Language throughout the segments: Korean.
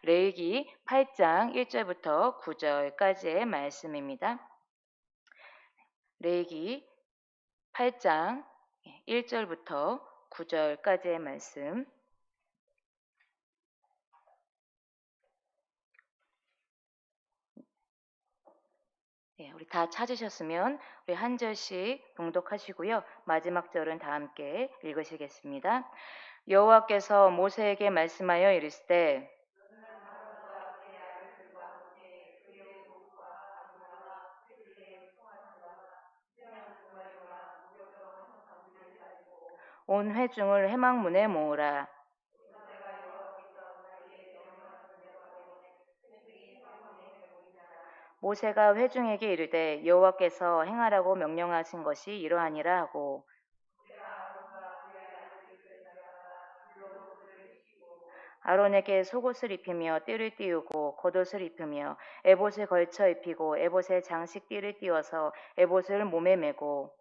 레위기 8장 1절부터 9절까지의 말씀입니다. 레위기 8장 1절부터 9절까지의 말씀. 네, 우리 다 찾으셨으면 우리 한 절씩 봉독하시고요. 마지막 절은 다 함께 읽으시겠습니다. 여호와께서 모세에게 말씀하여 이르시되 온 회중을 회막문에 모으라. 모세가 회중에게 이르되 여호와께서 행하라고 명령하신 것이 이러하니라 하고 아론에게 속옷을 입히며 띠를 띠우고 겉옷을 입히며 에봇에 걸쳐 입히고 에봇에 장식 띠를 띠워서 에봇을 몸에 메고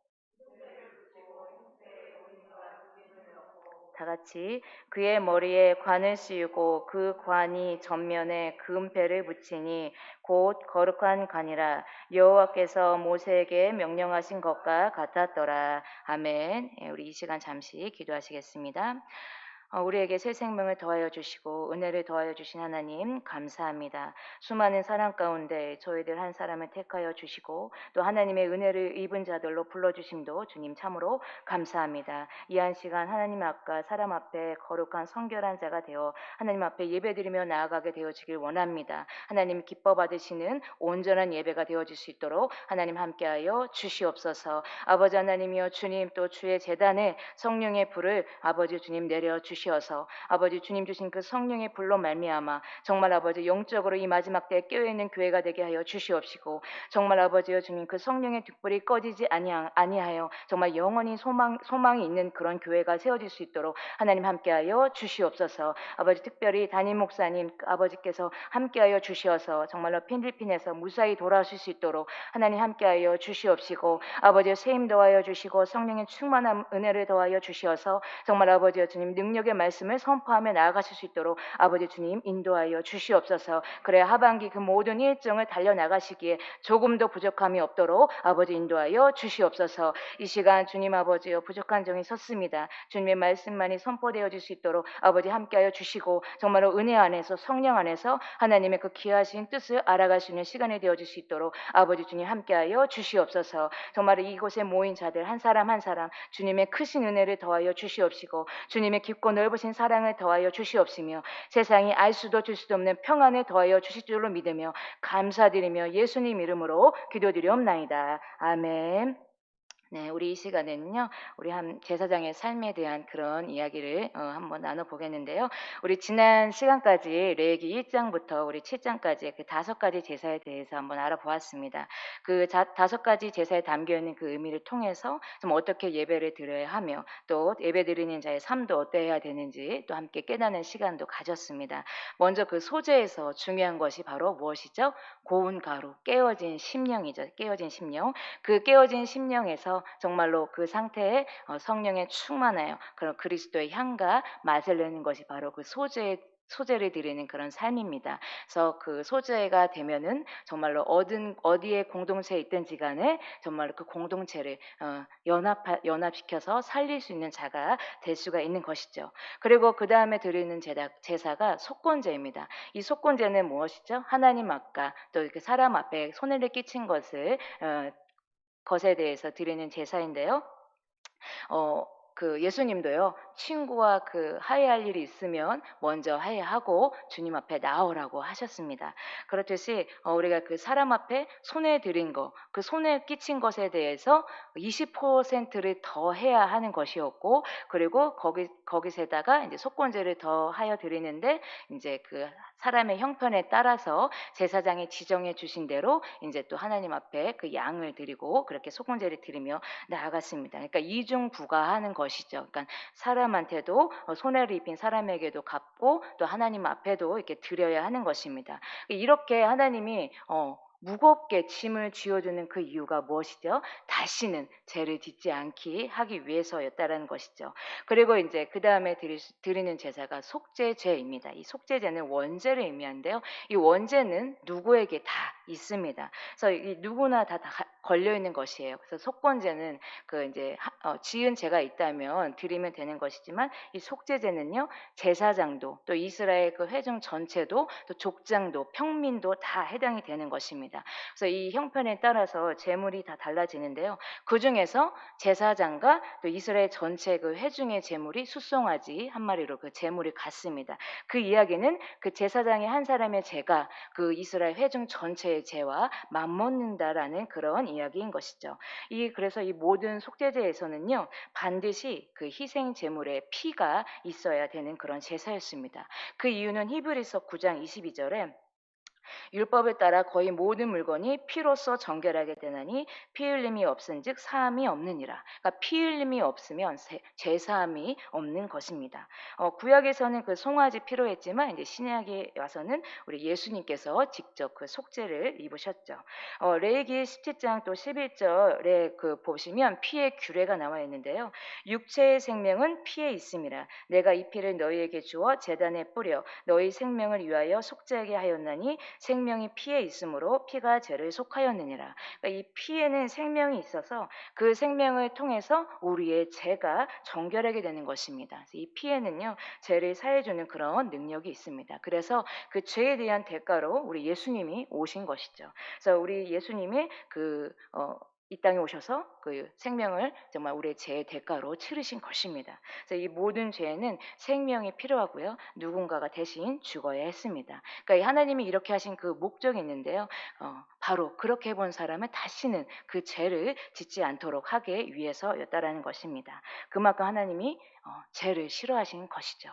다 같이 그의 머리에 관을 씌우고 그 관이 전면에 금배를 붙이니 곧 거룩한 관이라 여호와께서 모세에게 명령하신 것과 같았더라. 아멘. 우리 이 시간 잠시 기도하시겠습니다. 우리에게 새 생명을 더하여 주시고 은혜를 더하여 주신 하나님 감사합니다. 수많은 사람 가운데 저희들 한 사람을 택하여 주시고 또 하나님의 은혜를 입은 자들로 불러주심도 주님 참으로 감사합니다. 이 한 시간 하나님 앞과 사람 앞에 거룩한 성결한 자가 되어 하나님 앞에 예배드리며 나아가게 되어지길 원합니다. 하나님 기뻐 받으시는 온전한 예배가 되어질 수 있도록 하나님 함께하여 주시옵소서. 아버지 하나님이여 주님 또 주의 제단에 성령의 불을 아버지 주님 내려 주시어서 아버지 주님 주신 그 성령의 불로 말미암아 정말 아버지 영적으로 이 마지막 때에 깨어있는 교회가 되게 하여 주시옵시고 정말 아버지여 주님 그 성령의 등불이 꺼지지 아니하여 정말 영원히 소망이 있는 그런 교회가 세워질 수 있도록 하나님 함께하여 주시옵소서. 아버지 특별히 담임 목사님 아버지께서 함께하여 주시어서 정말로 필리핀에서 무사히 돌아오실 수 있도록 하나님 함께하여 주시옵시고 아버지의 세임 더하여 주시고 성령의 충만한 은혜를 더하여 주시어서 정말 아버지여 주님 능력의 말씀을 선포하며 나아가실 수 있도록 아버지 주님 인도하여 주시옵소서. 그래 하반기 그 모든 일정을 달려나가시기에 조금도 부족함이 없도록 아버지 인도하여 주시옵소서. 이 시간 주님 아버지여 부족한 점이 섰습니다. 주님의 말씀만이 선포되어질 수 있도록 아버지 함께하여 주시고 정말로 은혜 안에서 성령 안에서 하나님의 그 귀하신 뜻을 알아갈 수 있는 시간이 되어질 수 있도록 아버지 주님 함께하여 주시옵소서. 정말 이곳에 모인 자들 한 사람 한 사람 주님의 크신 은혜를 더하여 주시옵시고 주님의 깊고 넓으신 사랑을 더하여 주시옵시며 세상이 알 수도 줄 수도 없는 평안을 더하여 주실 줄로 믿으며 감사드리며 예수님 이름으로 기도드리옵나이다. 아멘. 네, 우리 이 시간에는요, 우리 한 제사장의 삶에 대한 그런 이야기를 한번 나눠보겠는데요. 우리 지난 시간까지 레위기 1장부터 우리 7장까지 그 5가지 제사에 대해서 한번 알아보았습니다. 그 5가지 제사에 담겨있는 그 의미를 통해서 좀 어떻게 예배를 드려야 하며 또 예배 드리는 자의 삶도 어떠해야 되는지 또 함께 깨닫는 시간도 가졌습니다. 먼저 그 소재에서 중요한 것이 바로 무엇이죠? 고운 가루, 깨어진 심령이죠. 깨어진 심령. 그 깨어진 심령에서 정말로 그 상태에 성령에 충만하여 그런 그리스도의 향과 맛을 내는 것이 바로 그 소재를 드리는 그런 삶입니다. 그래서 그 소재가 되면은 정말로 어디에 공동체에 있든지 간에 정말로 그 공동체를 연합시켜서 살릴 수 있는 자가 될 수가 있는 것이죠. 그리고 그 다음에 드리는 제사가 속건제입니다. 이 속건제는 무엇이죠? 하나님 앞과 또 이렇게 사람 앞에 손해를 끼친 것에 대해서 드리는 제사인데요. 어, 그 예수님도요, 친구와 그 화해할 일이 있으면 먼저 화해하고 주님 앞에 나오라고 하셨습니다. 그렇듯이 우리가 그 사람 앞에 손해 드린 거, 그 손해 끼친 것에 대해서 20%를 더 해야 하는 것이었고, 그리고 거기서다가 이제 속건제를 더 하여 드리는데, 이제 그 사람의 형편에 따라서 제사장이 지정해 주신 대로 이제 또 하나님 앞에 그 양을 드리고 그렇게 속건제를 드리며 나아갔습니다. 그러니까 이중부가하는 것이죠. 그러니까 사람한테도 손해를 입힌 사람에게도 갚고 또 하나님 앞에도 이렇게 드려야 하는 것입니다. 이렇게 하나님이 무겁게 짐을 쥐어주는 그 이유가 무엇이죠? 다시는 죄를 짓지 않기 하기 위해서였다라는 것이죠. 그리고 이제 그 다음에 드리는 제사가 속죄제입니다. 이 속죄제는 원죄를 의미하는데요. 이 원죄는 누구에게 다 있습니다. 그래서 이 누구나 다 걸려 있는 것이에요. 그래서 속건제는 그 이제 지은 죄가 있다면 드리면 되는 것이지만, 이 속죄제는요, 제사장도 또 이스라엘 그 회중 전체도 또 족장도 평민도 다 해당이 되는 것입니다. 그래서 이 형편에 따라서 제물이 다 달라지는데요. 그 중에서 제사장과 또 이스라엘 전체 그 회중의 제물이 수송아지 한 마리로 그 제물이 같습니다. 그 이야기는 그 제사장의 한 사람의 죄가 그 이스라엘 회중 전체의 죄와 맞먹는다라는 그런 이야기인 것이죠. 그래서 이 모든 속죄제에서는요, 반드시 그 희생 제물의 피가 있어야 되는 그런 제사였습니다. 그 이유는 히브리서 9장 22절에 율법에 따라 거의 모든 물건이 피로써 정결하게 되나니 피 흘림이 없은즉 사함이 없느니라. 그러니까 피 흘림이 없으면 죄사함이 없는 것입니다. 구약에서는 그 송아지 피로 했지만 이제 신약에 와서는 우리 예수님께서 직접 그 속죄를 입으셨죠. 레위기 17장 또 11절에 그 보시면 피의 규례가 나와 있는데요. 육체의 생명은 피에 있음이라. 내가 이 피를 너희에게 주어 제단에 뿌려 너희 생명을 위하여 속죄하게 하였나니 생명이 피에 있으므로 피가 죄를 속하였느니라. 그러니까 이 피에는 생명이 있어서 그 생명을 통해서 우리의 죄가 정결하게 되는 것입니다. 이 피에는요, 죄를 사해주는 그런 능력이 있습니다. 그래서 그 죄에 대한 대가로 우리 예수님이 오신 것이죠. 그래서 우리 예수님이 이 땅에 오셔서 그 생명을 정말 우리의 죄의 대가로 치르신 것입니다. 그래서 이 모든 죄에는 생명이 필요하고요, 누군가가 대신 죽어야 했습니다. 그러니까 하나님이 이렇게 하신 그 목적이 있는데요. 바로 그렇게 해본 사람은 다시는 그 죄를 짓지 않도록 하기 위해서였다라는 것입니다. 그만큼 하나님이 죄를 싫어하신 것이죠.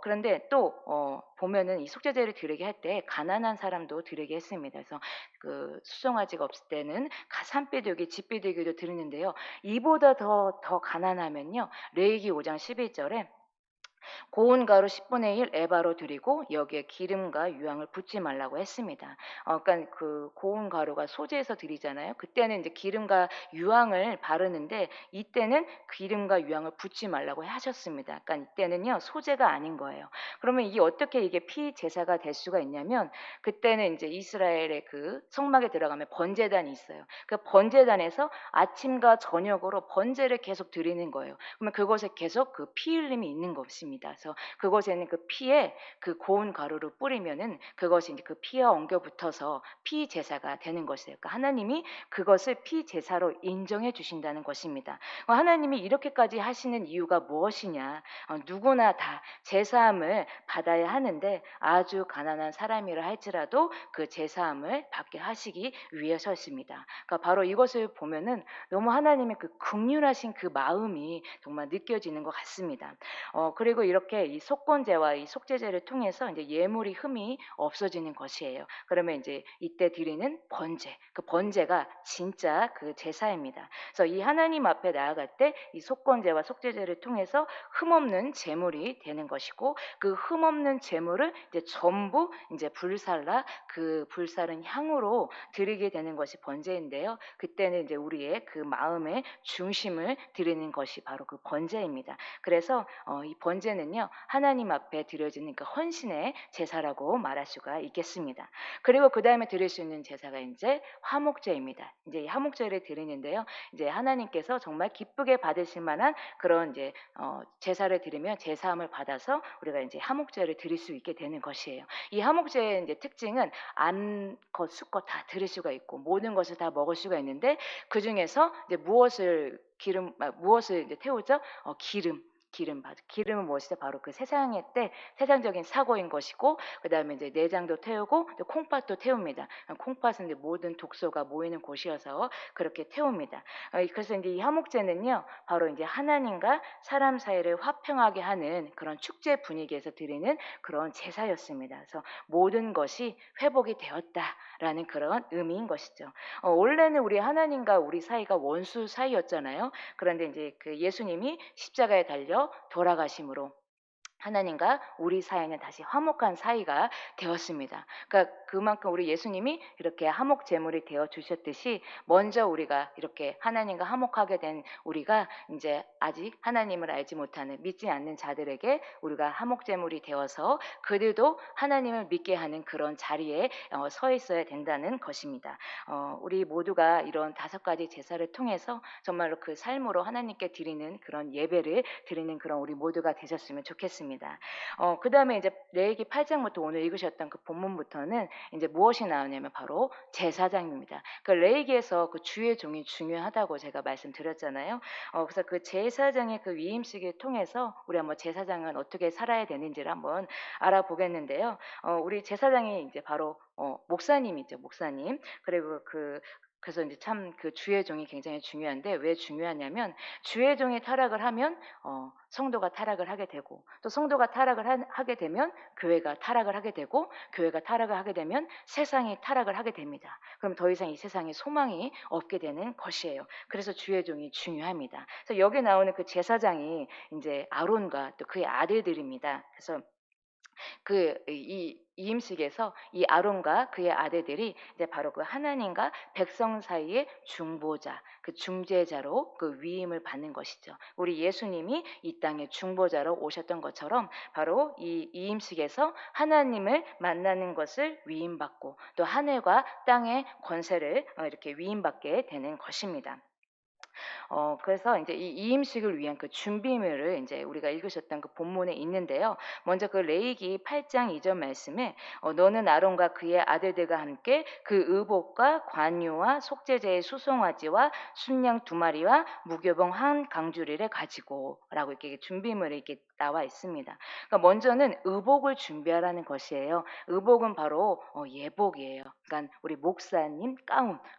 그런데 또 보면은 이 속죄제를 드리게 할 때 가난한 사람도 드리게 했습니다. 그래서 그 수송아지가 없을 때는 산비둘기, 집비둘기도 드리는데요. 이보다 더 가난하면요, 레위기 5장 11절에 고운 가루 10분의 1 에바로 드리고 여기에 기름과 유황을 붓지 말라고 했습니다. 그러니까 그 고운 가루가 소재에서 드리잖아요. 그때는 이제 기름과 유황을 바르는데 이때는 기름과 유황을 붓지 말라고 하셨습니다. 그러니까 이때는요, 소재가 아닌 거예요. 그러면 이게 피 제사가 될 수가 있냐면, 그때는 이제 이스라엘의 그 성막에 들어가면 번제단이 있어요. 그 번제단에서 아침과 저녁으로 번제를 계속 드리는 거예요. 그러면 그곳에 계속 그 피 흘림이 있는 것입니다. 그래서 그곳에는 그 피에 그 고운 가루를 뿌리면은 그것이 이제 그 피와 엉겨 붙어서 피 제사가 되는 것이에요. 그러니까 하나님이 그것을 피 제사로 인정해 주신다는 것입니다. 하나님이 이렇게까지 하시는 이유가 무엇이냐? 누구나 다 제사함을 받아야 하는데 아주 가난한 사람이라 할지라도 그 제사함을 받게 하시기 위해서였습니다. 그러니까 바로 이것을 보면은 너무 하나님의 그 긍휼하신 그 마음이 정말 느껴지는 것 같습니다. 그리고 이렇게 이 속건제와 이 속죄제를 통해서 이제 예물이 흠이 없어지는 것이에요. 그러면 이제 이때 드리는 번제, 그 번제가 진짜 그 제사입니다. 그래서 이 하나님 앞에 나아갈 때 이 속건제와 속죄제를 통해서 흠없는 제물이 되는 것이고, 그 흠없는 제물을 이제 전부 이제 불살라 그 불살은 향으로 드리게 되는 것이 번제인데요. 그때는 이제 우리의 그 마음의 중심을 드리는 것이 바로 그 번제입니다. 그래서 이 번제는요, 하나님 앞에 드려지는 그 헌신의 제사라고 말할 수가 있겠습니다. 그리고 그 다음에 드릴 수 있는 제사가 이제 화목제입니다. 이제 이 화목제를 드리는데요, 이제 하나님께서 정말 기쁘게 받으실 만한 그런 이제 제사를 드리면 제사함을 받아서 우리가 이제 화목제를 드릴 수 있게 되는 것이에요. 이 화목제의 이제 특징은 암것, 수것 다 드릴 수가 있고 모든 것을 다 먹을 수가 있는데, 그 중에서 이제 무엇을 이제 태우죠? 기름은 무엇이죠? 바로 그 세상의 때 세상적인 사고인 것이고, 그 다음에 이제 내장도 태우고 또 콩팥도 태웁니다. 콩팥은 이제 모든 독소가 모이는 곳이어서 그렇게 태웁니다. 그래서 이제 이 화목제는요, 바로 이제 하나님과 사람 사이를 화평하게 하는 그런 축제 분위기에서 드리는 그런 제사였습니다. 그래서 모든 것이 회복이 되었다라는 그런 의미인 것이죠. 원래는 우리 하나님과 우리 사이가 원수 사이였잖아요. 그런데 이제 그 예수님이 십자가에 달려 돌아가심으로 하나님과 우리 사이는 다시 화목한 사이가 되었습니다. 그러니까 그만큼 우리 예수님이 이렇게 화목 제물이 되어 주셨듯이 먼저 우리가 이렇게 하나님과 화목하게 된 우리가 이제 아직 하나님을 알지 못하는 믿지 않는 자들에게 우리가 화목 제물이 되어서 그들도 하나님을 믿게 하는 그런 자리에 서 있어야 된다는 것입니다. 우리 모두가 이런 5가지 제사를 통해서 정말로 그 삶으로 하나님께 드리는 그런 예배를 드리는 그런 우리 모두가 되셨으면 좋겠습니다. 그다음에 이제 레위기 8장부터 오늘 읽으셨던 그 본문부터는 이제 무엇이 나오냐면 바로 제사장입니다. 그 레위기에서 그 주의 종이 중요하다고 제가 말씀드렸잖아요. 그래서 그 제사장의 그 위임식을 통해서 우리 한번 제사장은 어떻게 살아야 되는지를 한번 알아보겠는데요. 우리 제사장이 이제 바로 목사님이죠, 목사님. 그리고 그래서 이제 참 그 주의 종이 굉장히 중요한데 왜 중요하냐면 주의 종이 타락을 하면 성도가 타락을 하게 되고 또 성도가 타락을 하게 되면 교회가 타락을 하게 되고 교회가 타락을 하게 되면 세상이 타락을 하게 됩니다. 그럼 더 이상 이 세상에 소망이 없게 되는 것이에요. 그래서 주의 종이 중요합니다. 그래서 여기 나오는 그 제사장이 이제 아론과 또 그의 아들들입니다. 그래서 이 이임식에서 이 아론과 그의 아들들이 이제 바로 그 하나님과 백성 사이의 중보자, 그 중재자로 그 위임을 받는 것이죠. 우리 예수님이 이 땅에 중보자로 오셨던 것처럼 바로 이 이임식에서 하나님을 만나는 것을 위임받고 또 하늘과 땅의 권세를 이렇게 위임받게 되는 것입니다. 그래서 이제 이 이임식을 위한 그 준비물을 이제 우리가 읽으셨던 그 본문에 있는데요. 먼저 그 레위기 8장 2절 말씀에 너는 아론과 그의 아들들과 함께 그 의복과 관유와 속죄제의 수송아지와 순양 2마리와 무교봉 한 강주리를 가지고라고 이렇게 준비물이 이렇게 나와 있습니다. 그러니까 먼저는 의복을 준비하라는 것이에요. 의복은 바로 예복이에요. 그러니까 우리 목사님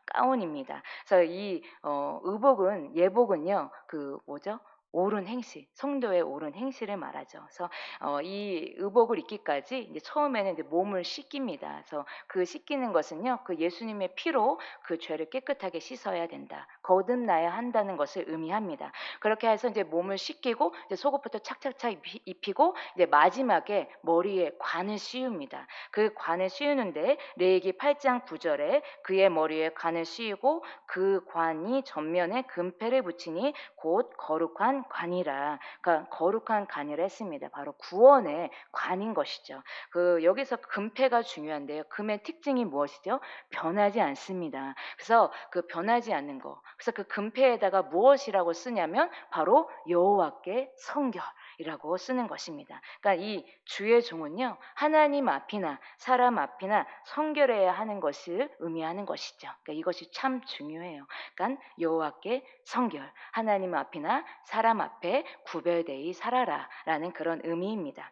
가운입니다. 그래서 이 의복은 예복은요 그 뭐죠? 옳은 행실, 성도의 옳은 행실을 말하죠. 그래서 이 의복을 입기까지 이제 처음에는 이제 몸을 씻깁니다. 그래서 그 씻기는 것은요, 그 예수님의 피로 그 죄를 깨끗하게 씻어야 된다, 거듭나야 한다는 것을 의미합니다. 그렇게 해서 이제 몸을 씻기고 이제 속옷부터 착착착 입히고 이제 마지막에 머리에 관을 씌웁니다. 그 관을 씌우는데 레위기 8장 9절에 그의 머리에 관을 씌우고 그 관이 전면에 금패를 붙이니 곧 거룩한 관이라. 그러니까 거룩한 관이라 했습니다. 바로 구원의 관인 것이죠. 여기서 금패가 중요한데요. 금의 특징이 무엇이죠? 변하지 않습니다. 그래서 그 변하지 않는 거. 그래서 그 금패에다가 무엇이라고 쓰냐면 바로 여호와께 성결이라고 쓰는 것입니다. 그러니까 이 주의 종은요, 하나님 앞이나 사람 앞이나 성결해야 하는 것을 의미하는 것이죠. 그러니까 이것이 참 중요해요. 그러니까 여호와께 성결, 하나님 앞이나 사람 앞에 구별되이 살아라라는 그런 의미입니다.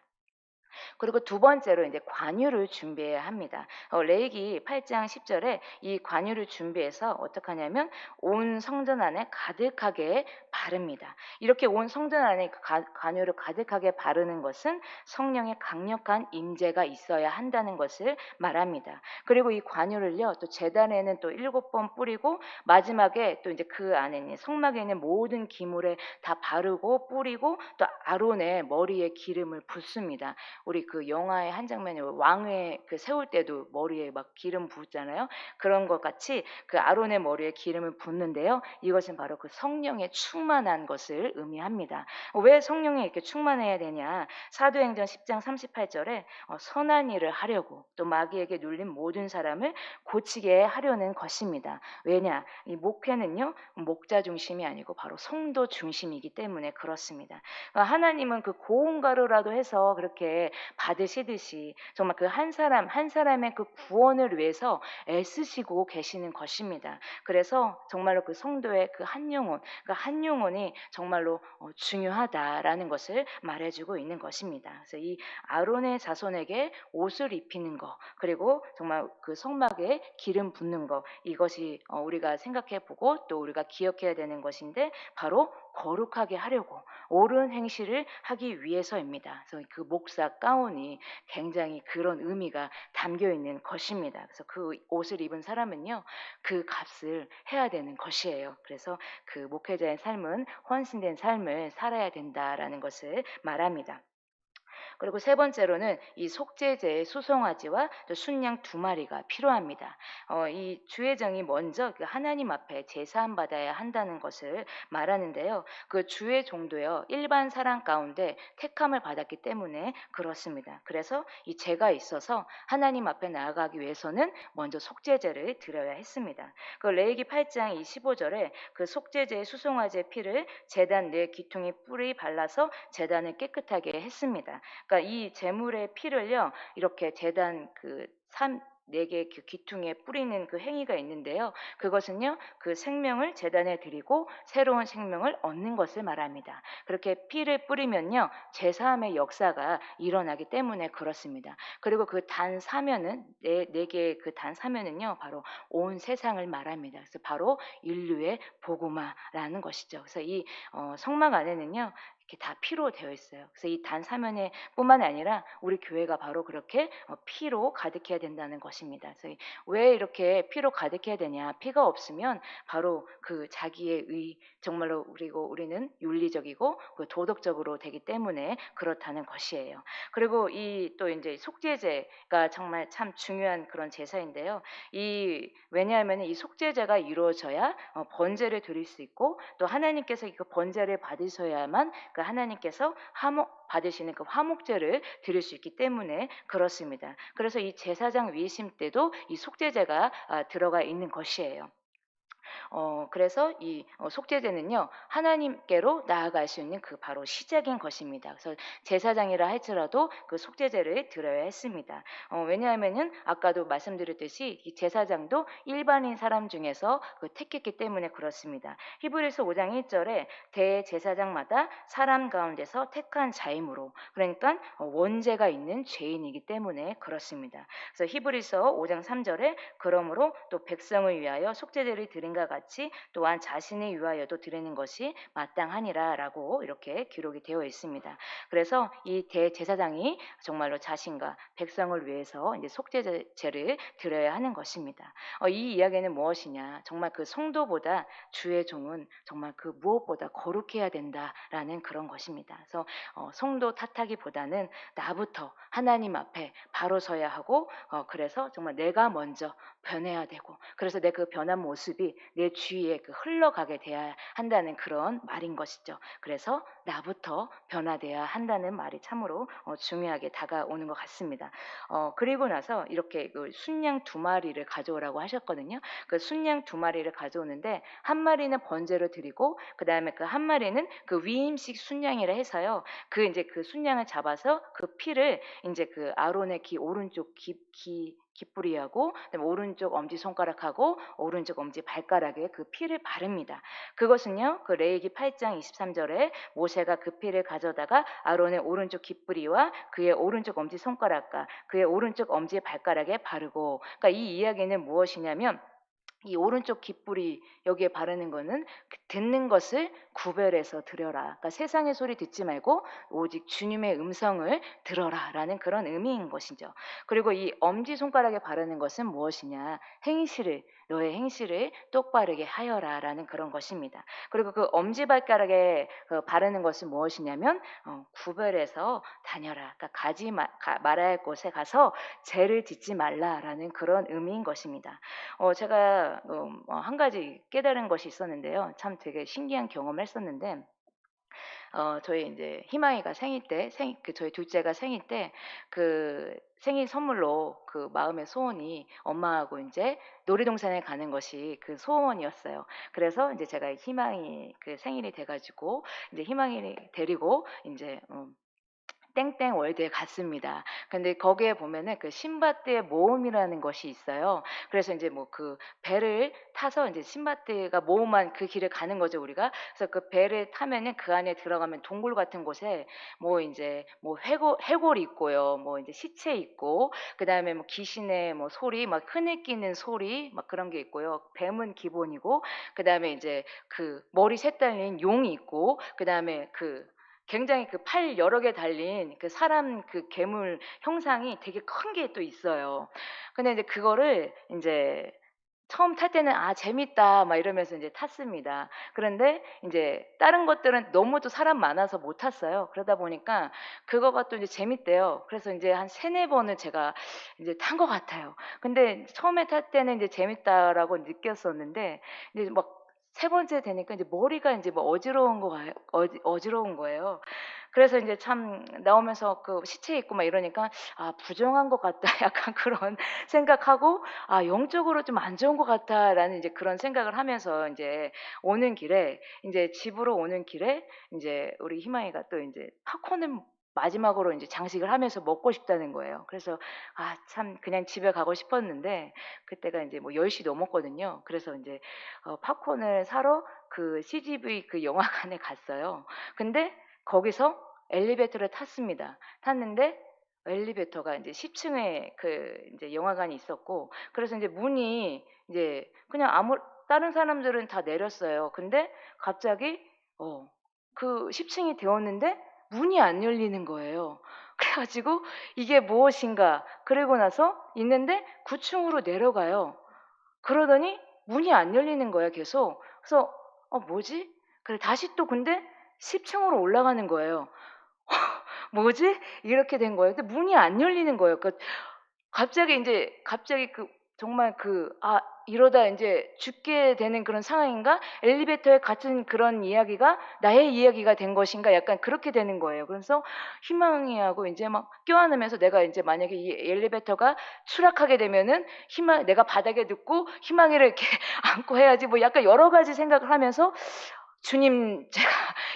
그리고 두 번째로 이제 관유를 준비해야 합니다. 레위기 8장 10절에 이 관유를 준비해서 어떻게 하냐면 온 성전 안에 가득하게 바릅니다. 이렇게 온 성전 안에 관유를 가득하게 바르는 것은 성령의 강력한 임재가 있어야 한다는 것을 말합니다. 그리고 이 관유를요, 또 제단에는 또 7번 뿌리고 마지막에 또 이제 그 안에 있는 성막에 있는 모든 기물에 다 바르고 뿌리고 또 아론의 머리에 기름을 붓습니다. 우리 그 영화의 한 장면에 왕의 그 세울 때도 머리에 막 기름 붓잖아요. 그런 것 같이 그 아론의 머리에 기름을 붓는데요. 이것은 바로 그 성령에 충만한 것을 의미합니다. 왜 성령에 이렇게 충만해야 되냐? 사도행전 10장 38절에 선한 일을 하려고 또 마귀에게 눌린 모든 사람을 고치게 하려는 것입니다. 왜냐? 이 목회는요, 목자 중심이 아니고 바로 성도 중심이기 때문에 그렇습니다. 하나님은 그 고운 가루라도 해서 그렇게 받으시듯이 정말 그 한 사람 한 사람의 그 구원을 위해서 애쓰시고 계시는 것입니다. 그래서 정말로 그 성도의 그 한 영혼, 그 한 영혼이 정말로 중요하다라는 것을 말해주고 있는 것입니다. 그래서 이 아론의 자손에게 옷을 입히는 거, 그리고 정말 그 성막에 기름 붓는 거, 이것이 우리가 생각해보고 또 우리가 기억해야 되는 것인데 바로 거룩하게 하려고 옳은 행실을 하기 위해서입니다. 그래서 그 목사 가운이 굉장히 그런 의미가 담겨 있는 것입니다. 그래서 그 옷을 입은 사람은요, 그 값을 해야 되는 것이에요. 그래서 그 목회자의 삶은 헌신된 삶을 살아야 된다라는 것을 말합니다. 그리고 세 번째로는 이 속죄제의 수송아지와 또 순양 두 마리가 필요합니다. 이 주의정이 먼저 그 하나님 앞에 제사함 받아야 한다는 것을 말하는데요. 그 주의 종도요 일반 사람 가운데 택함을 받았기 때문에 그렇습니다. 그래서 이 죄가 있어서 하나님 앞에 나아가기 위해서는 먼저 속죄제를 드려야 했습니다. 그 레위기 8장 이 15절에 그 속죄제의 수송아지의 피를 제단 네 귀퉁이 뿔이 발라서 제단을 깨끗하게 했습니다. 그러니까 이 제물의 피를요 이렇게 제단 네 개 그 귀퉁이에 뿌리는 그 행위가 있는데요. 그것은요 그 생명을 제단에 드리고 새로운 생명을 얻는 것을 말합니다. 그렇게 피를 뿌리면요 제사함의 역사가 일어나기 때문에 그렇습니다. 그리고 그 단 사면은 네 개의 그 단 사면은요 바로 온 세상을 말합니다. 그래서 바로 인류의 복음화라는 것이죠. 그래서 이 성막 안에는요 이렇게 다 피로 되어 있어요. 그래서 이 단 사면에 뿐만 아니라 우리 교회가 바로 그렇게 피로 가득해야 된다는 것입니다. 그래서 왜 이렇게 피로 가득해야 되냐? 피가 없으면 바로 그 자기의 정말로 그리고 우리는 윤리적이고 그 도덕적으로 되기 때문에 그렇다는 것이에요. 그리고 이 또 이제 속죄제가 정말 참 중요한 그런 제사인데요. 왜냐하면 이 속죄제가 이루어져야 번제를 드릴 수 있고 또 하나님께서 그 번제를 받으셔야만 그 하나님께서 받으시는 그 화목제를 드릴 수 있기 때문에 그렇습니다. 그래서 이 제사장 위임 때도 이 속죄제가 들어가 있는 것이에요. 그래서 이 속죄제는요 하나님께로 나아갈 수 있는 그 바로 시작인 것입니다. 그래서 제사장이라 할지라도 그 속죄제를 드려야 했습니다. 왜냐하면은 아까도 말씀드렸듯이 이 제사장도 일반인 사람 중에서 택했기 때문에 그렇습니다. 히브리서 5장 1절에 대제사장마다 사람 가운데서 택한 자임으로 그러니까 원죄가 있는 죄인이기 때문에 그렇습니다. 그래서 히브리서 5장 3절에 그러므로 또 백성을 위하여 속죄제를 드린가 같이 또한 자신을 위하여도 드리는 것이 마땅하니라라고 이렇게 기록이 되어 있습니다. 그래서 이 대제사장이 정말로 자신과 백성을 위해서 이제 속죄제를 드려야 하는 것입니다. 이 이야기는 무엇이냐? 정말 그 성도보다 주의 종은 정말 그 무엇보다 거룩해야 된다라는 그런 것입니다. 그래서 성도 탓하기보다는 나부터 하나님 앞에 바로 서야 하고 그래서 정말 내가 먼저 변해야 되고 그래서 내 그 변한 모습이 내 주위에 흘러가게 돼야 한다는 그런 말인 것이죠. 그래서 나부터 변화돼야 한다는 말이 참으로 중요하게 다가오는 것 같습니다. 그리고 나서 이렇게 그 순양 두 마리를 가져오라고 하셨거든요. 그 순양 두 마리를 가져오는데 한 마리는 번제로 드리고 그 다음에 그 한 마리는 그 위임식 순양이라 해서요. 이제 그 순양을 잡아서 그 피를 이제 그 아론의 오른쪽 깃뿌리하고 그다음에 오른쪽 엄지 손가락하고 오른쪽 엄지 발가락에 그 피를 바릅니다. 그것은요. 그 레위기 8장 23절에 모세가 그 피를 가져다가 아론의 오른쪽 깃뿌리와 그의 오른쪽 엄지 손가락과 그의 오른쪽 엄지 발가락에 바르고 그러니까 이 이야기는 무엇이냐면 이 오른쪽 깃뿌리 여기에 바르는 거는 듣는 것을 구별해서 들여라. 그러니까 세상의 소리 듣지 말고 오직 주님의 음성을 들어라라는 그런 의미인 것이죠. 그리고 이 엄지 손가락에 바르는 것은 무엇이냐? 너의 행실을 똑바르게 하여라라는 그런 것입니다. 그리고 그 엄지 발가락에 바르는 것은 무엇이냐면 구별해서 다녀라. 그러니까 말아야 할 곳에 가서 죄를 짓지 말라라는 그런 의미인 것입니다. 제가 한 가지 깨달은 것이 있었는데요. 참 되게 신기한 경험을 했었는데 저희 이제 희망이가 생일 때 저희 둘째가 생일 때 생일 선물로 그 마음의 소원이 엄마하고 이제 놀이동산에 가는 것이 그 소원이었어요. 그래서 이제 제가 희망이 생일이 돼 가지고 이제 희망이를 데리고 이제 땡땡 월드에 갔습니다. 근데 거기에 보면은 그 신밧드의 모험이라는 것이 있어요. 그래서 이제 뭐 그 배를 타서 이제 신밧드가 모험한 그 길을 가는 거죠, 우리가. 그래서 그 배를 타면은 그 안에 들어가면 동굴 같은 곳에 뭐 이제 뭐 해골이 있고요. 뭐 이제 시체 있고 그다음에 뭐 귀신의 뭐 소리, 막 흐느끼는 소리 막 그런 게 있고요. 뱀은 기본이고 그다음에 이제 그 머리 셋 달린 용이 있고 그다음에 굉장히 팔 여러 개 달린 사람 괴물 형상이 되게 큰 게 또 있어요. 근데 이제 그거를 이제 처음 탈 때는 '아 재밌다.' 막 이러면서 인제 탔습니다. 그런데 인제 다른 것들은 너무 또 사람 많아서 못 탔어요. 그러다 보니까 그거가 또 이제 재밌대요. 그래서 인제 한 3-4 번을 제가 인제 탄 것 같아요. 근데 처음에 탈 때는 인제 재밌다라고 느꼈었는데 이제 막 세 번째 되니까 이제 머리가 인제 뭐 어지러운 거예요. 그래서 인제 참 나오면서 그 시체 있고 막 이러니까 '아 부정한 것 같다.' 약간 그런 생각하고 '아 영적으로 좀 안 좋은 것 같다.'라는 이제 그런 생각을 하면서 인제 오는 길에 인제 집으로 오는 길에 인제 우리 희망이가 또 인제 팝콘을 마지막으로 인제 장식을 하면서 먹고 싶다는 거예요. 그래서 아 참 그냥 집에 가고 싶었는데 그때가 인제 뭐 10시 넘었거든요. 그래서 인제 팝콘을 사러 그 CGV 그 영화관에 갔어요. 근데 거기서 엘리베이터를 탔습니다. 탔는데 엘리베이터가 인제 10 층에 그 인제 영화관이 있었고 그래서 인제 문이 이제 그냥 아무 다른 사람들은 다 내렸어요. 근데 갑자기 어 그 10 층이 되었는데 문이 안 열리는 거예요. 그래 가지고 '이게 무엇인가.' 그러고 나서 있는데 9 층으로 내려가요. 그러더니 문이 안 열리는 거예요 계속. 그래서 '어 뭐지?' 그래 다시 또 근데 10 층으로 올라가는 거예요. '뭐지?' 이렇게 된 거예요. 근데 문이 안 열리는 거예요. 그러니까 갑자기 그 정말 그 '아 이러다 인제 죽게 되는 그런 상황인가? 엘리베이터에 갇힌 그런 이야기가 나의 이야기가 된 것인가?' 약간 그렇게 되는 거예요. 그래서 희망이하고 인제 막 껴안으면서 내가 인제 만약에 이 엘리베이터가 추락하게 되면은 희망 내가 바닥에 눕고 희망이를 이렇게 안고 해야지 뭐 약간 여러 가지 생각을 하면서 '주님 제가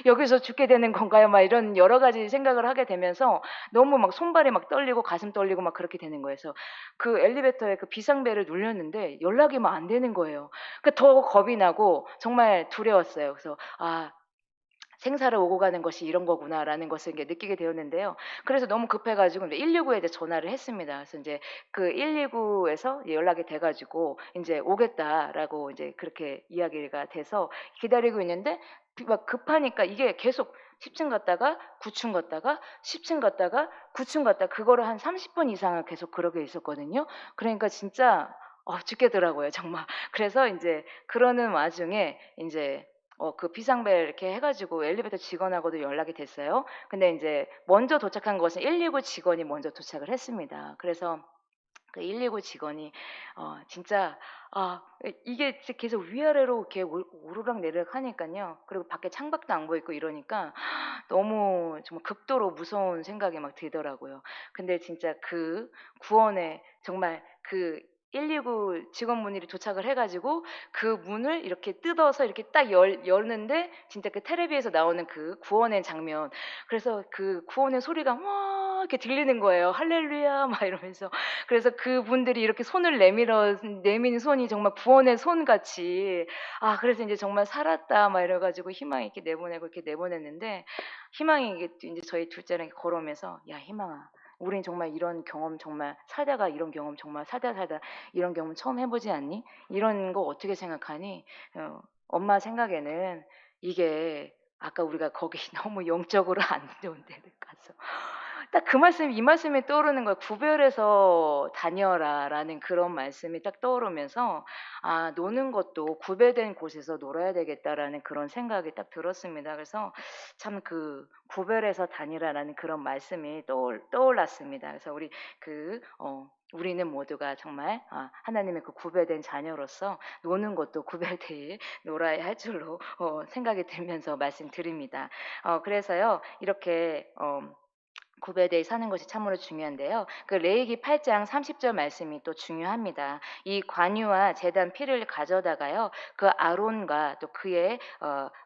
여기서 죽게 되는 건가요?' 막 이런 여러 가지 생각을 하게 되면서 너무 막 손발이 막 떨리고 가슴 떨리고 막 그렇게 되는 거예요. 그래서 그 엘리베이터에 그 비상벨을 눌렸는데 연락이 막 안 되는 거예요. 그 더 겁이 나고 정말 두려웠어요. 그래서 '아 생사를 오고 가는 것이 이런 거구나.'라는 것을 이제 느끼게 되었는데요. 그래서 너무 급해 가지고 인제 119에 이제 전화를 했습니다. 그래서 인제 그 119에서 연락이 돼 가지고 인제 "오겠다."라고 인제 그렇게 이야기가 돼서 기다리고 있는데 막 급하니까 이게 계속 10층 갔다가 9층 갔다가 10층 갔다가 9층 갔다가 그거를 한 30분 이상을 계속 그러고 있었거든요. 그러니까 진짜 죽겠더라고요 정말. 그래서 인제 그러는 와중에 인제 그 비상벨 이렇게 해 가지고 엘리베이터 직원하고도 연락이 됐어요. 근데 인제 먼저 도착한 것은 119 직원이 먼저 도착을 했습니다. 그래서 그 119 직원이 진짜 이게 진짜 계속 위아래로 이렇게 오르락내리락 하니깐요. 그리고 밖에 창밖도 안 보이고 이러니까 너무 정말 극도로 무서운 생각이 막 들더라고요. 근데 진짜 그 구원의 정말 그 119 직원분들이 도착을 해 가지고 그 문을 이렇게 뜯어서 이렇게 딱 여는데 진짜 그 텔레비에서 나오는 그 구원의 장면 그래서 그 구원의 소리가 막 이렇게 들리는 거예요. "할렐루야." 막 이러면서. 그래서 그분들이 이렇게 손을 내미는 손이 정말 구원의 손같이 그래서 인제 정말 '살았다.' 막 이래 가지고 희망 있게 내보내고 이렇게 내보냈는데 희망이 이게 또 인제 저희 둘째랑 걸어오면서 "야 희망아 우린 정말 이런 경험 정말 살다가 이런 경험 정말 살다 이런 경험 처음 해 보지 않니? 이런 거 어떻게 생각하니?" 엄마 생각에는 이게 아까 우리가 거기 너무 영적으로 안 좋은 데를 가서 딱 그 말씀이 이 말씀이 떠오르는 거예요. "구별해서 다녀라."라는 그런 말씀이 딱 떠오르면서 '아 노는 것도 구별된 곳에서 놀아야 되겠다.'라는 그런 생각이 딱 들었습니다. 그래서 참 그 "구별해서 다니라."라는 그런 말씀이 떠올랐습니다. 그래서 우리 우리는 모두가 정말 하나님의 그 구별된 자녀로서 노는 것도 구별되이 놀아야 할 줄로 생각이 들면서 말씀드립니다. 그래서요. 이렇게 구별되이 사는 것이 참으로 중요한데요. 그 레위기 8장 30절 말씀이 또 중요합니다. 이 관유와 제단 피를 가져다가요. 그 아론과 또 그의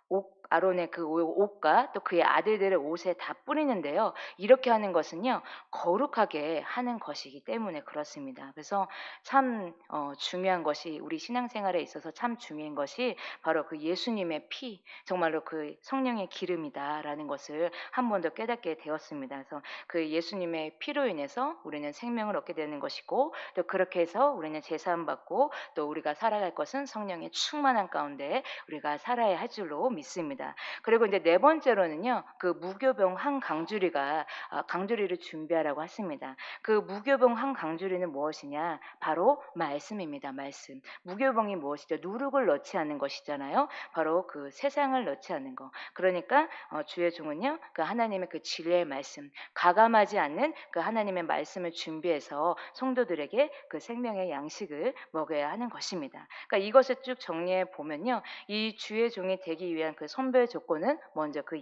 옷 아론의 그 옷과 또 그의 아들들의 옷에 다 뿌리는데요. 이렇게 하는 것은요. 거룩하게 하는 것이기 때문에 그렇습니다. 그래서 참 중요한 것이 우리 신앙생활에 있어서 참 중요한 것이 바로 그 예수님의 피 정말로 그 성령의 기름이다라는 것을 한 번 더 깨닫게 되었습니다. 그래서 그 예수님의 피로 인해서 우리는 생명을 얻게 되는 것이고 또 그렇게 해서 우리는 제사함 받고 또 우리가 살아갈 것은 성령의 충만한 가운데 우리가 살아야 할 줄로 믿습니다. 있습니다. 그리고 이제 네 번째로는요. 그 무교병 한 강주리가 강주리를 준비하라고 하십니다. 그 무교병 한 강주리는 무엇이냐? 바로 말씀입니다. 말씀. 무교병이 무엇이죠? 누룩을 넣지 않는 것이잖아요. 바로 그 세상을 넣지 않는 거. 그러니까 주의 종은요. 그 하나님의 그 진리의 말씀, 가감하지 않는 그 하나님의 말씀을 준비해서 성도들에게 그 생명의 양식을 먹여야 하는 것입니다. 그러니까 이것을 쭉 정리해 보면요. 이 주의 종이 되기 위한 그 선별 조건은 먼저 그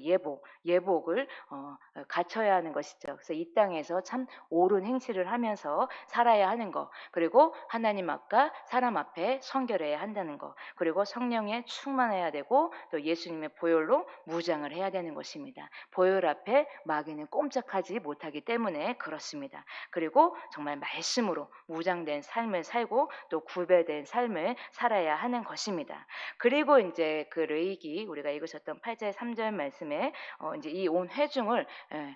예복을 갖춰야 하는 것이죠. 그래서 이 땅에서 참 옳은 행실을 하면서 살아야 하는 거, 그리고 하나님 앞과 사람 앞에 성결해야 한다는 거, 그리고 성령에 충만해야 되고 또 예수님의 보혈로 무장을 해야 되는 것입니다. 보혈 앞에 마귀는 꼼짝하지 못하기 때문에 그렇습니다. 그리고 정말 말씀으로 무장된 삶을 살고 또 구별된 삶을 살아야 하는 것입니다. 그리고 이제 그 레위기 우리가 읽으셨던 8절 3절 말씀에 이제 이 온 회중을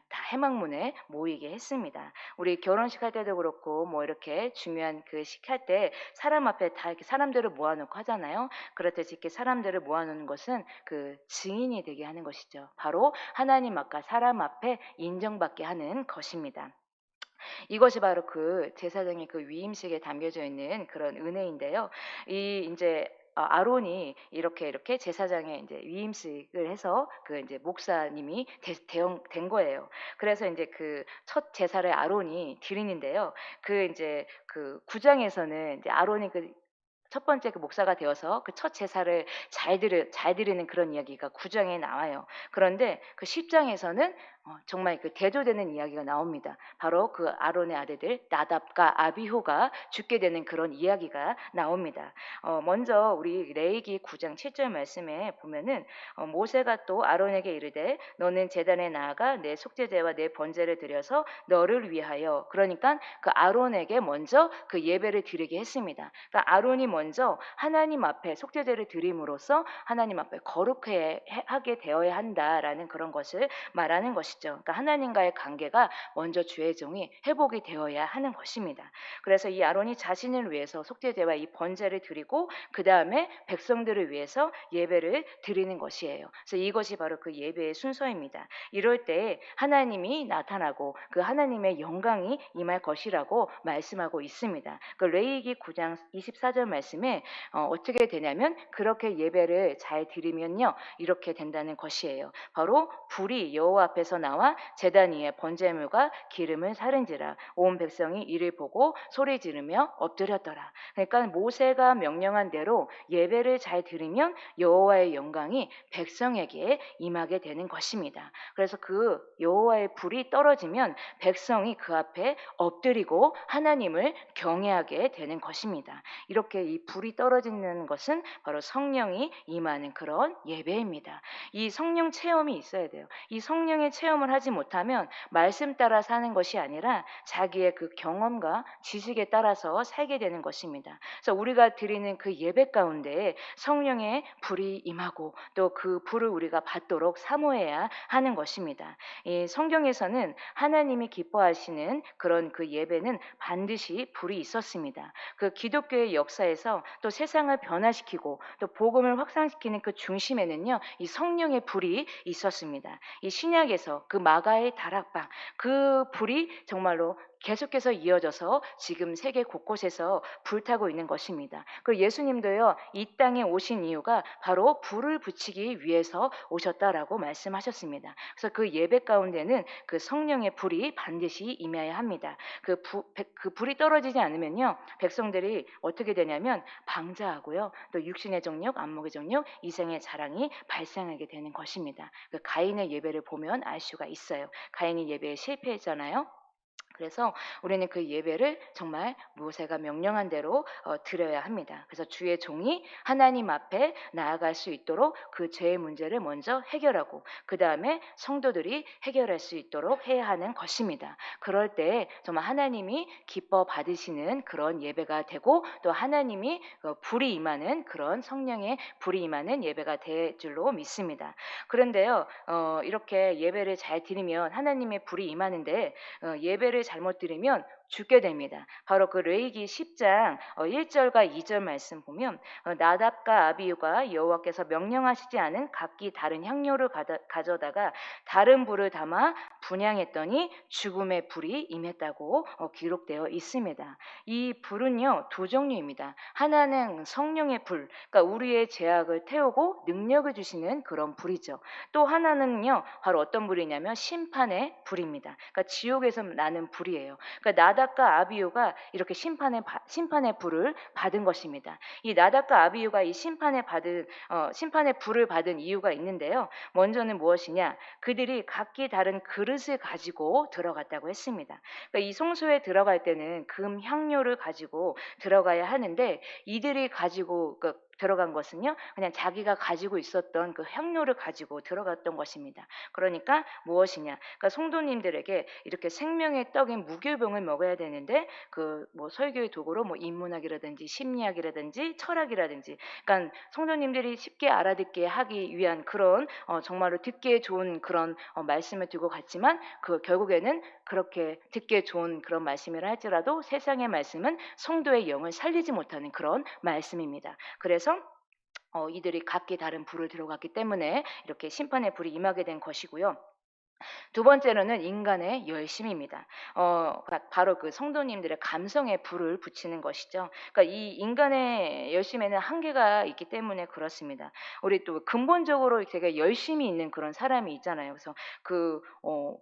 다 해막문에 모이게 했습니다. 우리 결혼식 할 때도 그렇고 뭐 이렇게 중요한 그 식 할 때 사람 앞에 다 이렇게 사람들을 모아놓고 하잖아요. 그렇듯이 이렇게 사람들을 모아놓는 것은 그 증인이 되게 하는 것이죠. 바로 하나님 앞과 사람 앞에 인정받게 하는 것입니다. 이것이 바로 그 제사장의 그 위임식에 담겨져 있는 그런 은혜인데요. 이 이제 아론이 이렇게 제사장의 이제 위임식을 해서 그 이제 목사님이 된 거예요. 그래서 이제 그 첫 제사를 아론이 드리는데요. 그 이제 그 9장에서는 이제 아론이 그 첫 번째 그 목사가 되어서 그 첫 제사를 잘 드리는 그런 이야기가 9장에 나와요. 그런데 그 10장에서는 정말 그 대조되는 이야기가 나옵니다. 바로 그 아론의 아들들 나답과 아비후가 죽게 되는 그런 이야기가 나옵니다. 먼저 우리 레위기 9장 7절 말씀에 보면은 모세가 또 아론에게 이르되 너는 제단에 나아가 내 속죄제와 내 번제를 드려서 너를 위하여, 그러니까 그 아론에게 먼저 그 예배를 드리게 했습니다. 그러니까 아론이 먼저 하나님 앞에 속죄제를 드림으로써 하나님 앞에 거룩하게 되어야 한다라는 그런 것을 말하는 것이죠. 그러니까 하나님과의 관계가 먼저 주의 종이 회복이 되어야 하는 것입니다. 그래서 이 아론이 자신을 위해서 속죄제와 이 번제를 드리고 그 다음에 백성들을 위해서 예배를 드리는 것이에요. 그래서 이것이 바로 그 예배의 순서입니다. 이럴 때 하나님이 나타나고 그 하나님의 영광이 임할 것이라고 말씀하고 있습니다. 그 레위기 9장 24절 말씀에 어떻게 되냐면 그렇게 예배를 잘 드리면요 이렇게 된다는 것이에요. 바로 불이 여호와 앞에서 나와 제단 위에 번제물과 기름을 사른지라 온 백성이 이를 보고 소리 지르며 엎드렸더라. 그러니까 모세가 명령한 대로 예배를 잘 드리면 여호와의 영광이 백성에게 임하게 되는 것입니다. 그래서 그 여호와의 불이 떨어지면 백성이 그 앞에 엎드리고 하나님을 경외하게 되는 것입니다. 이렇게 이 불이 떨어지는 것은 바로 성령이 임하는 그런 예배입니다. 이 성령 체험이 있어야 돼요. 이 성령의 체험을 하지 못하면 말씀 따라 사는 것이 아니라 자기의 그 경험과 지식에 따라서 살게 되는 것입니다. 그래서 우리가 드리는 그 예배 가운데 성령의 불이 임하고 또 그 불을 우리가 받도록 사모해야 하는 것입니다. 이 성경에서는 하나님이 기뻐하시는 그런 그 예배는 반드시 불이 있었습니다. 그 기독교의 역사에서 또 세상을 변화시키고 또 복음을 확산시키는 그 중심에는요 이 성령의 불이 있었습니다. 이 신약에서 그 마가의 다락방, 그 불이 정말로 계속해서 이어져서 지금 세계 곳곳에서 불타고 있는 것입니다. 그리고 예수님도요 이 땅에 오신 이유가 바로 불을 붙이기 위해서 오셨다라고 말씀하셨습니다. 그래서 그 예배 가운데는 그 성령의 불이 반드시 임해야 합니다. 그 불이 떨어지지 않으면요 백성들이 어떻게 되냐면 방자하고요 또 육신의 정욕, 안목의 정욕, 이생의 자랑이 발생하게 되는 것입니다. 그 가인의 예배를 보면 알 수가 있어요. 가인이 예배에 실패했잖아요. 그래서 우리는 그 예배를 정말 모세가 명령한 대로 드려야 합니다. 그래서 주의 종이 하나님 앞에 나아갈 수 있도록 그 죄의 문제를 먼저 해결하고 그 다음에 성도들이 해결할 수 있도록 해야 하는 것입니다. 그럴 때 정말 하나님이 기뻐 받으시는 그런 예배가 되고 또 하나님이 불이 임하는 그런 성령의 불이 임하는 예배가 될 줄로 믿습니다. 그런데요 이렇게 예배를 잘 드리면 하나님의 불이 임하는데 예배를 잘못 드리면 죽게 됩니다. 바로 그 레위기 10장 1절과 2절 말씀 보면 나답과 아비후가 여호와께서 명령하시지 않은 각기 다른 향료를 가져다가 다른 불을 담아 분향했더니 죽음의 불이 임했다고 기록되어 있습니다. 이 불은요 두 종류입니다. 하나는 성령의 불, 그러니까 우리의 죄악을 태우고 능력을 주시는 그런 불이죠. 또 하나는요 바로 어떤 불이냐면 심판의 불입니다. 그러니까 지옥에서 나는 불이에요. 그러니까 나답과 아비후가 이렇게 심판의 불을 받은 것입니다. 이 나답과 아비후가 이 심판의 불을 받은 이유가 있는데요. 먼저는 무엇이냐? 그들이 각기 다른 그릇을 가지고 들어갔다고 했습니다. 그러니까 이 성소에 들어갈 때는 금 향료를 가지고 들어가야 하는데 이들이 가지고 들어간 것은요, 그냥 자기가 가지고 있었던 그 향료를 가지고 들어갔던 것입니다. 그러니까 무엇이냐? 그러니까 성도님들에게 이렇게 생명의 떡인 무교병을 먹어야 되는데 그 뭐 설교의 도구로 뭐 인문학이라든지 심리학이라든지 철학이라든지, 그러니까 성도님들이 쉽게 알아듣게 하기 위한 그런 정말로 듣기에 좋은 그런 말씀을 두고 갔지만 그 결국에는 그렇게 듣기에 좋은 그런 말씀이라 할지라도 세상의 말씀은 성도의 영을 살리지 못하는 그런 말씀입니다. 그래서 이들이 각기 다른 불을 들어갔기 때문에 이렇게 심판의 불이 임하게 된 것이고요. 두 번째로는 인간의 열심입니다. 바로 그 성도님들의 감성에 불을 붙이는 것이죠. 그러니까 이 인간의 열심에는 한계가 있기 때문에 그렇습니다. 우리 또 근본적으로 되게 열심히 있는 그런 사람이 있잖아요. 그래서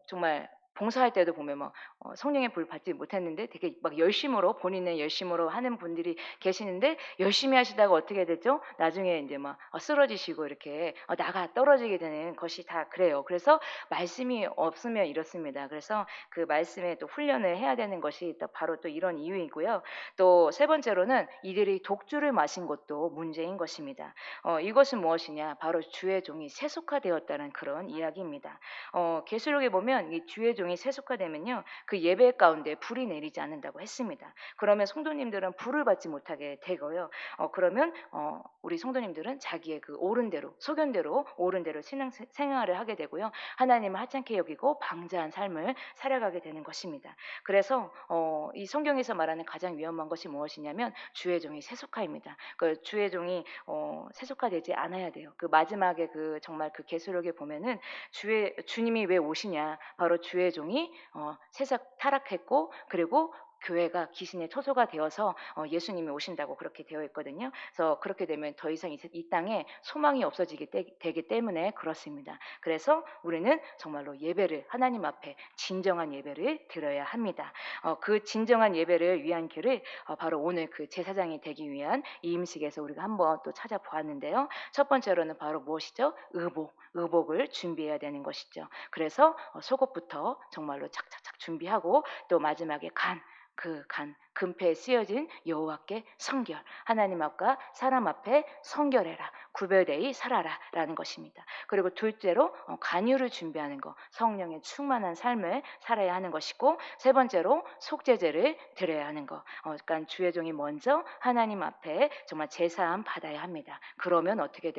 정말 봉사할 때도 보면 막 성령의 불 받지 못했는데 되게 막 열심으로 본인의 열심으로 하는 분들이 계시는데 열심히 하시다가 어떻게 되죠? 나중에 이제 막 쓰러지시고 이렇게 나가 떨어지게 되는 것이 다 그래요. 그래서 말씀이 없으면 이렇습니다. 그래서 그 말씀에 또 훈련을 해야 되는 것이 또 바로 또 이런 이유이고요. 또 세 번째로는 이들이 독주를 마신 것도 문제인 것입니다. 이것은 무엇이냐? 바로 주의 종이 세속화되었다는 그런 이야기입니다. 계시록에 보면 이 주의 종이 세속화되면요, 그 예배 가운데 불이 내리지 않는다고 했습니다. 그러면 성도님들은 불을 받지 못하게 되고요. 그러면 우리 성도님들은 자기의 그 옳은 대로 소견대로 옳은 대로 신앙 생활을 하게 되고요. 하나님을 하찮게 여기고 방자한 삶을 살아가게 되는 것입니다. 그래서 이 성경에서 말하는 가장 위험한 것이 무엇이냐면 주의 종이 세속화입니다. 그 주의 종이 세속화되지 않아야 돼요. 그 마지막에 그 정말 그 계시록에 보면은 주님이 왜 오시냐? 바로 주의 종이 세상 타락했고 그리고 교회가 귀신의 처소가 되어서 예수님이 오신다고 그렇게 되어 있거든요. 그래서 그렇게 되면 더 이상 이 땅에 소망이 없어지게 되기 때문에 그렇습니다. 그래서 우리는 정말로 예배를 하나님 앞에 진정한 예배를 드려야 합니다. 그 진정한 예배를 위한 길을 바로 오늘 그 제사장이 되기 위한 이 임식에서 우리가 한번 또 찾아보았는데요. 첫 번째로는 바로 무엇이죠? 의복을 준비해야 되는 것이죠. 그래서 속옷부터 정말로 착착착 준비하고 또 마지막에 금패에 쓰여진 여호와께 성결, 하나님 앞과 사람 앞에 성결해라, 구별되이 살아라 라는 것입니다. 그리고 둘째로 간유를 준비하는 것, 성령의 충만한 삶을 살아야 하는 것이고, 세 번째로 속죄제를 드려야 하는 것, 그러니까 주의 종이 먼저 하나님 앞에 정말 제사함 받아야 합니다. 그러면 어떻게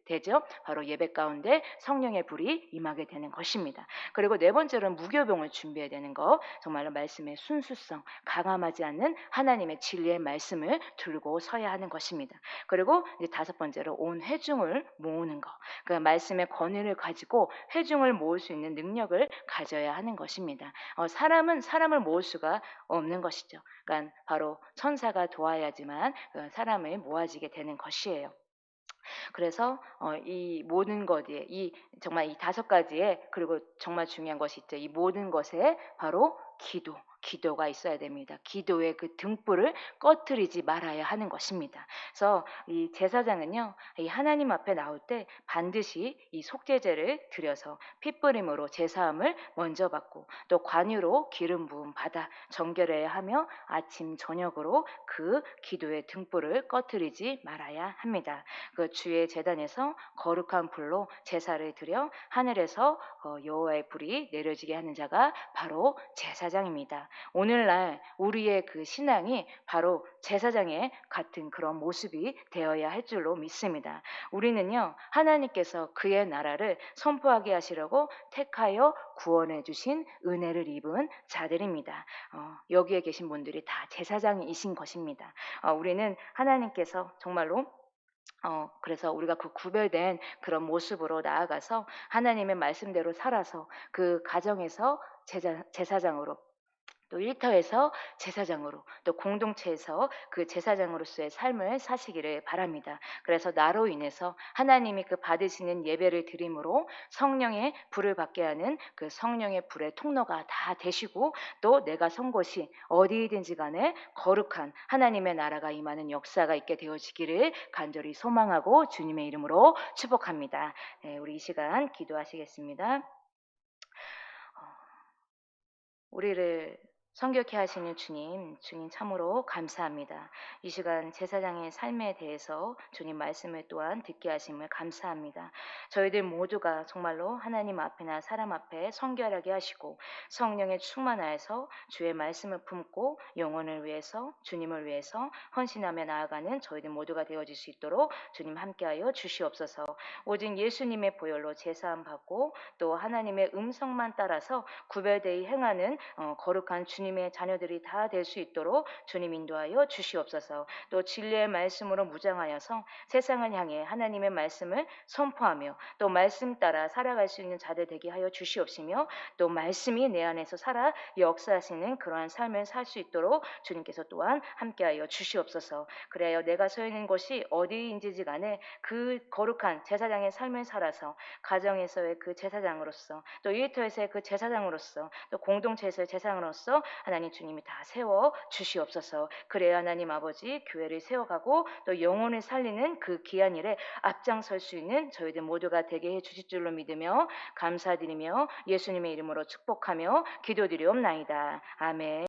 되죠? 바로 예배 가운데 성령의 불이 임하게 되는 것입니다. 그리고 네 번째로는 무교병을 준비해야 되는 것, 정말로 말씀의 순수성, 가감하지 않는 하나님의 진리의 말씀을 들고 서야 하는 것입니다. 그리고 이제 다섯 번째로 온 회중을 모으는 것, 그 말씀의 권위를 가지고 회중을 모을 수 있는 능력을 가져야 하는 것입니다. 사람은 사람을 모을 수가 없는 것이죠. 그러니까 바로 천사가 도와야지만 사람을 모아지게 되는 것이에요. 그래서 이 모든 것에 정말 이 다섯 가지에, 그리고 정말 중요한 것이 있죠. 이 모든 것에 바로 기도가 있어야 됩니다. 기도의 그 등불을 꺼트리지 말아야 하는 것입니다. 그래서 이 제사장은요, 이 하나님 앞에 나올 때 반드시 이 속죄제를 드려서 핏부림으로 제사함을 먼저 받고 또 관유로 기름 부음 받아 정결해야 하며 아침 저녁으로 그 기도의 등불을 꺼트리지 말아야 합니다. 그 주의 제단에서 거룩한 불로 제사를 드려 하늘에서 여호와의 불이 내려지게 하는 자가 바로 제사장입니다. 오늘날 우리의 그 신앙이 바로 제사장의 같은 그런 모습이 되어야 할 줄로 믿습니다. 우리는요, 하나님께서 그의 나라를 선포하게 하시려고 택하여 구원해 주신 은혜를 입은 자들입니다. 여기에 계신 분들이 다 제사장이신 것입니다. 우리는 하나님께서 정말로 그래서 우리가 그 구별된 그런 모습으로 나아가서 하나님의 말씀대로 살아서 그 가정에서 제사장으로, 또 일터에서 제사장으로, 또 공동체에서 그 제사장으로서의 삶을 사시기를 바랍니다. 그래서 나로 인해서 하나님이 그 받으시는 예배를 드림으로 성령의 불을 받게 하는 그 성령의 불의 통로가 다 되시고, 또 내가 선 곳이 어디이든지 간에 거룩한 하나님의 나라가 임하는 역사가 있게 되어지기를 간절히 소망하고 주님의 이름으로 축복합니다. 네, 우리 이 시간 기도하시겠습니다. 우리를 성결케 하시는 주님 참으로 감사합니다. 이 시간 제사장의 삶에 대해서 주님 말씀을 또한 듣게 하심을 감사합니다. 저희들 모두가 정말로 하나님 앞에나 사람 앞에 성결하게 하시고 성령에 충만하여서 주의 말씀을 품고 영혼을 위해서, 주님을 위해서 헌신하며 나아가는 저희들 모두가 되어질 수 있도록 주님 함께하여 주시옵소서. 오직 예수님의 보혈로 제사함 받고 또 하나님의 음성만 따라서 구별되이 행하는 거룩한 주님의 자녀들이 다 될 수 있도록 주님 인도하여 주시옵소서. 또 진리의 말씀으로 무장하여서 세상을 향해 하나님의 말씀을 선포하며 또 말씀 따라 살아갈 수 있는 자들 되게 하여 주시옵시며, 또 말씀이 내 안에서 살아 역사하시는 그러한 삶을 살 수 있도록 주님께서 또한 함께하여 주시옵소서. 그래야 내가 서 있는 곳이 어디인지 간에 그 거룩한 제사장의 삶을 살아서 가정에서의 그 제사장으로서, 또 일터에서의 그 제사장으로서, 또 공동체에서의 제사장으로서 하나님 주님이 다 세워 주시옵소서. 그래야 하나님 아버지 교회를 세워가고 또 영혼을 살리는 그 귀한 일에 앞장설 수 있는 저희들 모두가 되게 해 주실 줄로 믿으며 감사드리며 예수님의 이름으로 축복하며 기도드리옵나이다. 아멘.